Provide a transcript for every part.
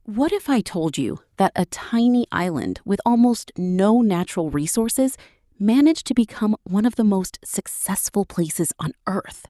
What if I told you that a tiny island with almost no natural resources managed to become one of the most successful places on Earth?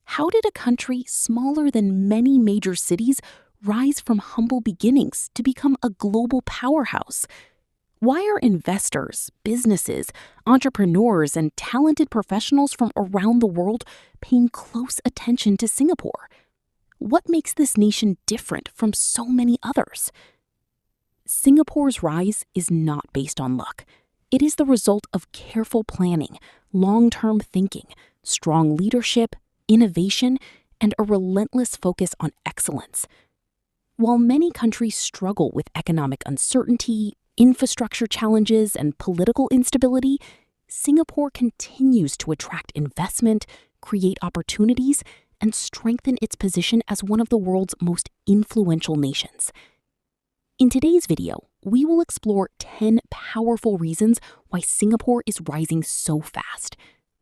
How did a country smaller than many major cities rise from humble beginnings to become a global powerhouse? Why are investors, businesses, entrepreneurs, and talented professionals from around the world paying close attention to Singapore? What makes this nation different from so many others? Singapore's rise is not based on luck. It is the result of careful planning, long-term thinking, strong leadership, innovation, and a relentless focus on excellence. While many countries struggle with economic uncertainty, infrastructure challenges, and political instability, Singapore continues to attract investment, create opportunities, and strengthen its position as one of the world's most influential nations. In today's video, we will explore 10 powerful reasons why Singapore is rising so fast.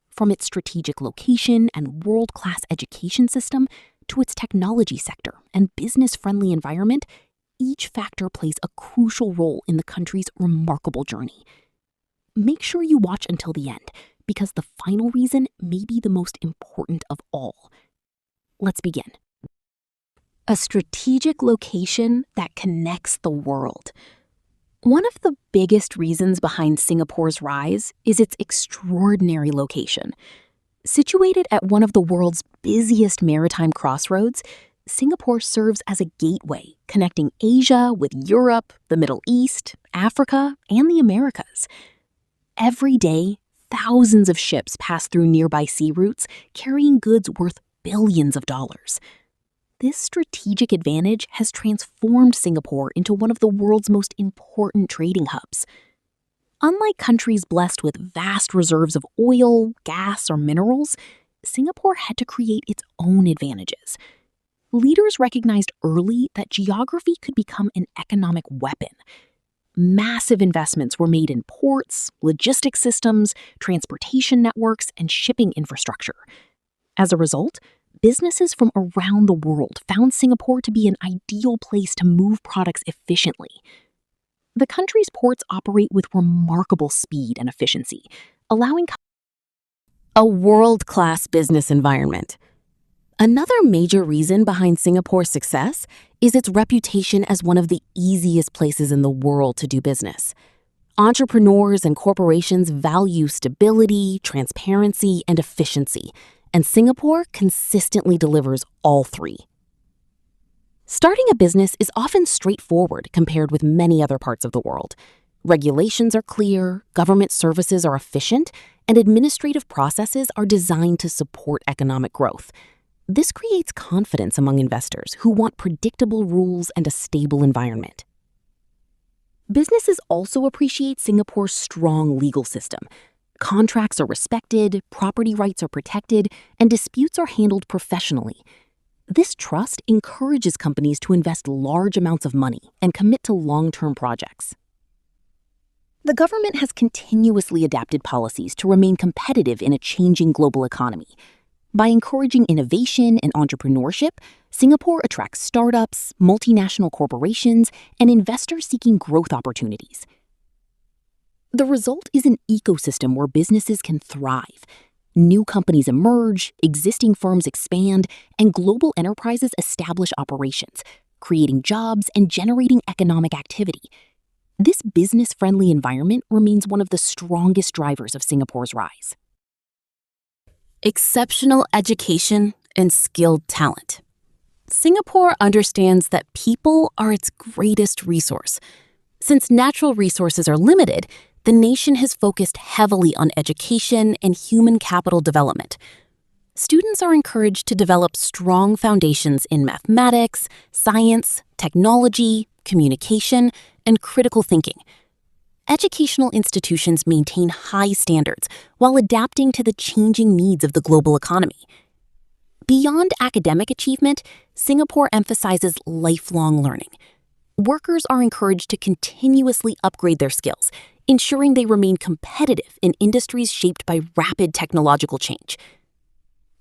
From its strategic location and world-class education system to its technology sector and business-friendly environment, each factor plays a crucial role in the country's remarkable journey. Make sure you watch until the end, because the final reason may be the most important of all. Let's begin. A strategic location that connects the world. One of the biggest reasons behind Singapore's rise is its extraordinary location. Situated at one of the world's busiest maritime crossroads, Singapore serves as a gateway connecting Asia with Europe, the Middle East, Africa, and the Americas. Every day, thousands of ships pass through nearby sea routes carrying goods worth billions of dollars. This strategic advantage has transformed Singapore into one of the world's most important trading hubs. Unlike countries blessed with vast reserves of oil, gas, or minerals, Singapore had to create its own advantages. Leaders recognized early that geography could become an economic weapon. Massive investments were made in ports, logistics systems, transportation networks, and shipping infrastructure. As a result, businesses from around the world found Singapore to be an ideal place to move products efficiently. The country's ports operate with remarkable speed and efficiency, allowing a world-class business environment. Another major reason behind Singapore's success is its reputation as one of the easiest places in the world to do business. Entrepreneurs and corporations value stability, transparency, and efficiency, and Singapore consistently delivers all three. Starting a business is often straightforward compared with many other parts of the world. Regulations are clear, government services are efficient, and administrative processes are designed to support economic growth. This creates confidence among investors who want predictable rules and a stable environment. Businesses also appreciate Singapore's strong legal system. Contracts are respected, property rights are protected, and disputes are handled professionally. This trust encourages companies to invest large amounts of money and commit to long-term projects. The government has continuously adapted policies to remain competitive in a changing global economy. By encouraging innovation and entrepreneurship, Singapore attracts startups, multinational corporations, and investors seeking growth opportunities. The result is an ecosystem where businesses can thrive. New companies emerge, existing firms expand, and global enterprises establish operations, creating jobs and generating economic activity. This business-friendly environment remains one of the strongest drivers of Singapore's rise. Exceptional education and skilled talent. Singapore understands that people are its greatest resource. Since natural resources are limited, the nation has focused heavily on education and human capital development. Students are encouraged to develop strong foundations in mathematics, science, technology, communication, and critical thinking. Educational institutions maintain high standards while adapting to the changing needs of the global economy. Beyond academic achievement, Singapore emphasizes lifelong learning. Workers are encouraged to continuously upgrade their skills, ensuring they remain competitive in industries shaped by rapid technological change.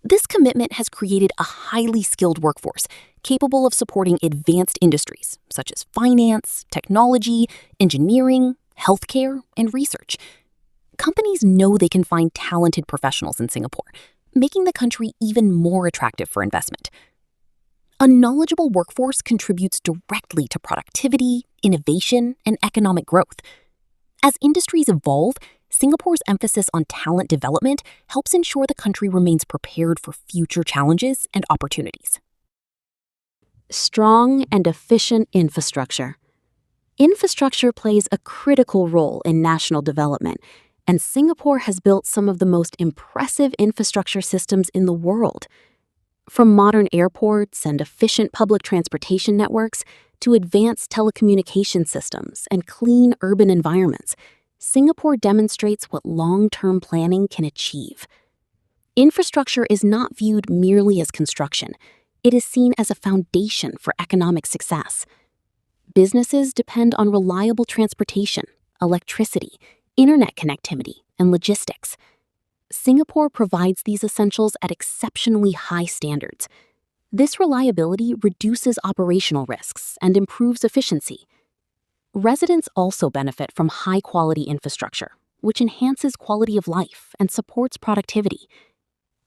This commitment has created a highly skilled workforce capable of supporting advanced industries such as finance, technology, engineering, healthcare, and research. Companies know they can find talented professionals in Singapore, making the country even more attractive for investment. A knowledgeable workforce contributes directly to productivity, innovation, and economic growth. As industries evolve, Singapore's emphasis on talent development helps ensure the country remains prepared for future challenges and opportunities. Strong and efficient infrastructure. Infrastructure plays a critical role in national development, and Singapore has built some of the most impressive infrastructure systems in the world. From modern airports and efficient public transportation networks to advanced telecommunication systems and clean urban environments, Singapore demonstrates what long-term planning can achieve. Infrastructure is not viewed merely as construction. It is seen as a foundation for economic success. Businesses depend on reliable transportation, electricity, internet connectivity, and logistics. Singapore provides these essentials at exceptionally high standards. This reliability reduces operational risks and improves efficiency. Residents also benefit from high-quality infrastructure, which enhances quality of life and supports productivity.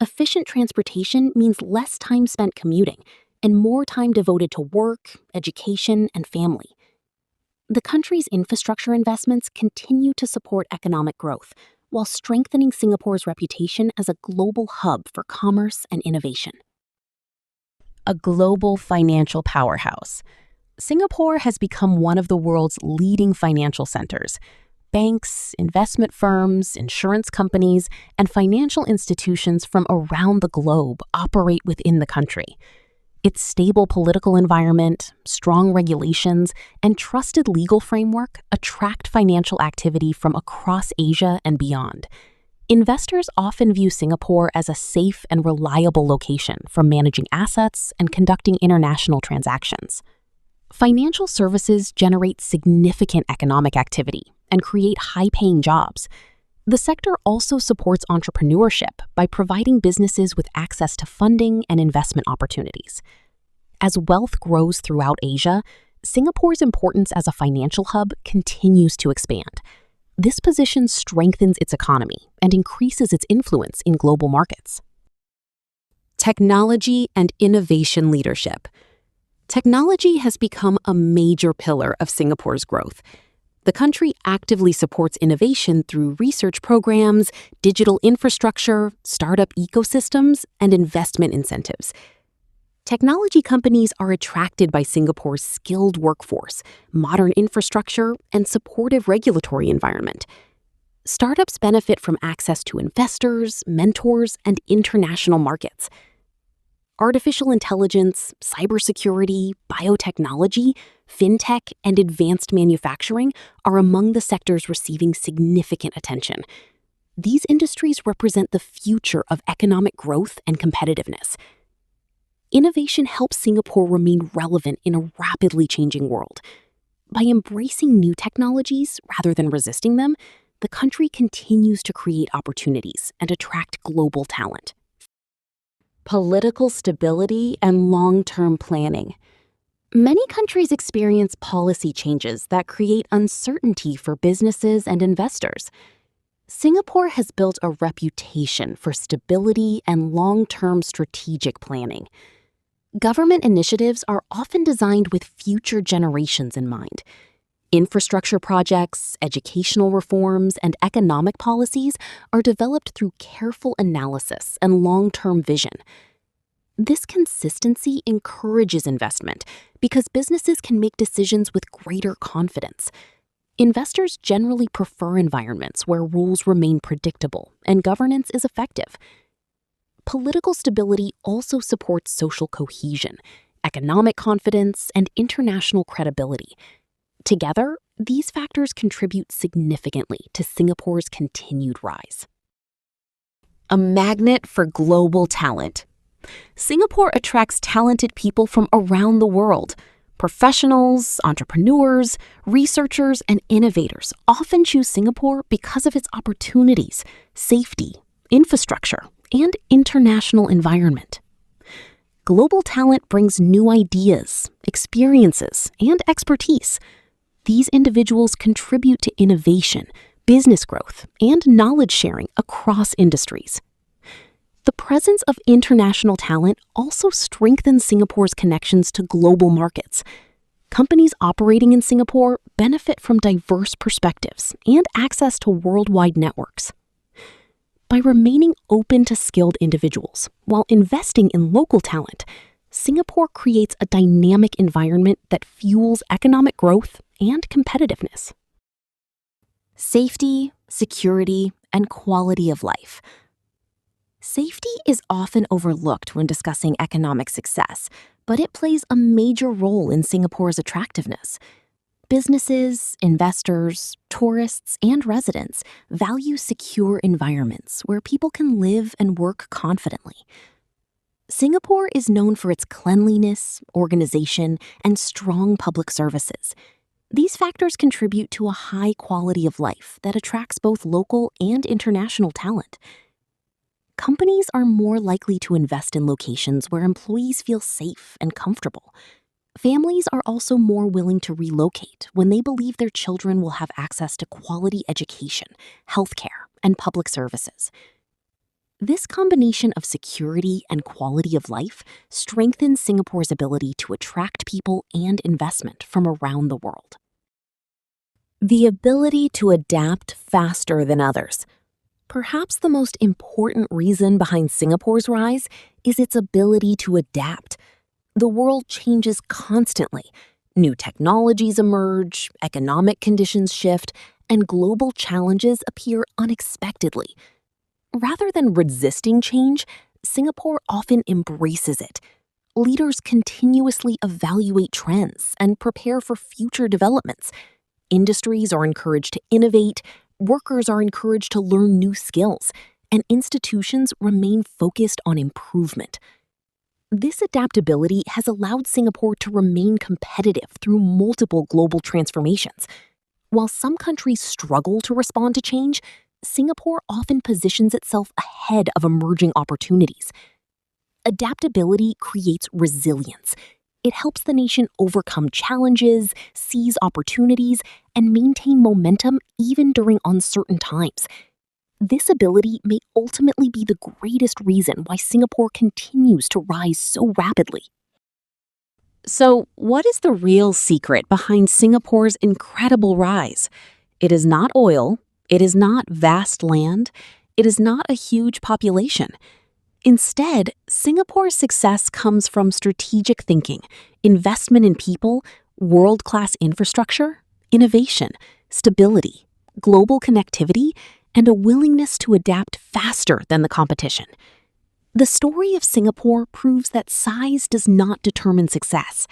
Efficient transportation means less time spent commuting and more time devoted to work, education, and family. The country's infrastructure investments continue to support economic growth while strengthening Singapore's reputation as a global hub for commerce and innovation. A global financial powerhouse. Singapore has become one of the world's leading financial centers. Banks, investment firms, insurance companies, and financial institutions from around the globe operate within the country. Its stable political environment, strong regulations, and trusted legal framework attract financial activity from across Asia and beyond. Investors often view Singapore as a safe and reliable location for managing assets and conducting international transactions. Financial services generate significant economic activity and create high-paying jobs. The sector also supports entrepreneurship by providing businesses with access to funding and investment opportunities. As wealth grows throughout Asia, Singapore's importance as a financial hub continues to expand. This position strengthens its economy and increases its influence in global markets. Technology and innovation leadership. Technology has become a major pillar of Singapore's growth. The country actively supports innovation through research programs, digital infrastructure, startup ecosystems, and investment incentives. Technology companies are attracted by Singapore's skilled workforce, modern infrastructure, and supportive regulatory environment. Startups benefit from access to investors, mentors, and international markets. Artificial intelligence, cybersecurity, biotechnology, fintech, and advanced manufacturing are among the sectors receiving significant attention. These industries represent the future of economic growth and competitiveness. Innovation helps Singapore remain relevant in a rapidly changing world. By embracing new technologies rather than resisting them, the country continues to create opportunities and attract global talent. Political stability and long-term planning. Many countries experience policy changes that create uncertainty for businesses and investors. Singapore has built a reputation for stability and long-term strategic planning. Government initiatives are often designed with future generations in mind. Infrastructure projects, educational reforms, and economic policies are developed through careful analysis and long-term vision. This consistency encourages investment because businesses can make decisions with greater confidence. Investors generally prefer environments where rules remain predictable and governance is effective. Political stability also supports social cohesion, economic confidence, and international credibility. Together, these factors contribute significantly to Singapore's continued rise. A magnet for global talent. Singapore attracts talented people from around the world. Professionals, entrepreneurs, researchers, and innovators often choose Singapore because of its opportunities, safety, infrastructure, and international environment. Global talent brings new ideas, experiences, and expertise. These individuals contribute to innovation, business growth, and knowledge sharing across industries. The presence of international talent also strengthens Singapore's connections to global markets. Companies operating in Singapore benefit from diverse perspectives and access to worldwide networks. By remaining open to skilled individuals while investing in local talent, Singapore creates a dynamic environment that fuels economic growth and competitiveness. Safety, security, and quality of life. Safety is often overlooked when discussing economic success, but it plays a major role in Singapore's attractiveness. Businesses, investors, tourists, and residents value secure environments where people can live and work confidently. Singapore is known for its cleanliness, organization, and strong public services. These factors contribute to a high quality of life that attracts both local and international talent. Companies are more likely to invest in locations where employees feel safe and comfortable. Families are also more willing to relocate when they believe their children will have access to quality education, healthcare, and public services. This combination of security and quality of life strengthens Singapore's ability to attract people and investment from around the world. The ability to adapt faster than others. Perhaps the most important reason behind Singapore's rise is its ability to adapt. The world changes constantly. New technologies emerge, economic conditions shift, and global challenges appear unexpectedly. Rather than resisting change, Singapore often embraces it. Leaders continuously evaluate trends and prepare for future developments. Industries are encouraged to innovate, workers are encouraged to learn new skills, and institutions remain focused on improvement. This adaptability has allowed Singapore to remain competitive through multiple global transformations. While some countries struggle to respond to change, Singapore often positions itself ahead of emerging opportunities. Adaptability creates resilience. It helps the nation overcome challenges, seize opportunities, and maintain momentum even during uncertain times. This ability may ultimately be the greatest reason why Singapore continues to rise so rapidly. So, what is the real secret behind Singapore's incredible rise? It is not oil, it is not vast land, it is not a huge population. Instead, Singapore's success comes from strategic thinking, investment in people, world-class infrastructure, innovation, stability, global connectivity, and a willingness to adapt faster than the competition. The story of Singapore proves that size does not determine success.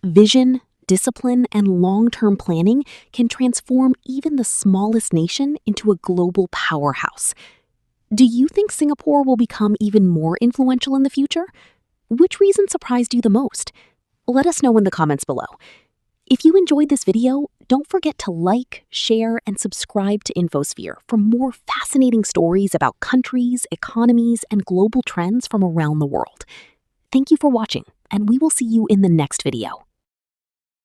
Vision, discipline, and long-term planning can transform even the smallest nation into a global powerhouse. Do you think Singapore will become even more influential in the future? Which reason surprised you the most? Let us know in the comments below. If you enjoyed this video, don't forget to like, share, and subscribe to Infosphere for more fascinating stories about countries, economies, and global trends from around the world. Thank you for watching, and we will see you in the next video.